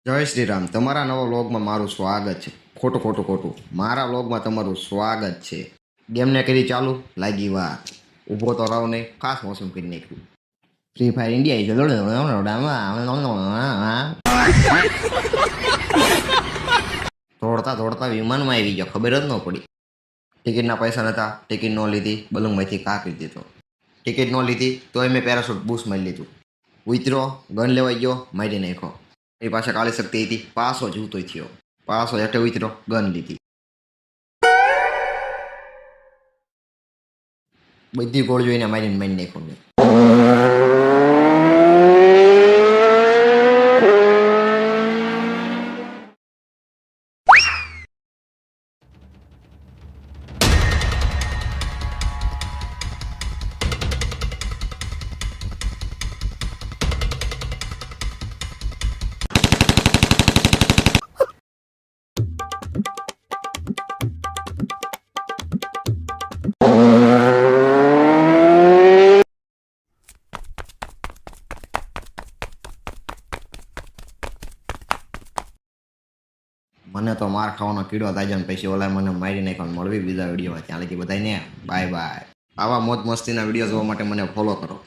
જય શ્રી રામ. તમારા નવા વ્લોગમાં મારું સ્વાગત છે. ખોટું ખોટું ખોટું મારા વ્લોગમાં તમારું સ્વાગત છે. ગેમને કરી ચાલુ લાગી વાત. ઊભો તો રહો નહીં, ખાસ મોસમ કરી નાખ્યું. ફ્રી ફાયર ઇન્ડિયા દોડતા દોડતા વિમાનમાં આવી ગયો, ખબર જ ન પડી. ટિકિટના પૈસા નતા, ટિકિટ ન લીધી, બલુંગમાંથી કા કરી દીધો. ટિકિટ ન લીધી તોય મેં પેરાશૂટ બૂસ મારી લીધું. ઉતરો, ગન લેવાઈ ગયો, મારી નાખ્યો. એ પાસે કાળી શક્તિ હતી, પાસો જૂતો થયો. પાસો હેઠે ઉતરો, ગન લીધી. બધી ગોળ જોઈને મારીને મારી નાખ્યો મેં. મને તો માર ખાવાનો કીડો થાય ને પછી ઓલા મને મારી નાખવાનું. મળવી બીજા વિડીયોમાં. ત્યાં લગી બધાને બાય બાય. આવા મોજ મસ્તીના વિડીયો જોવા માટે મને ફોલો કરો.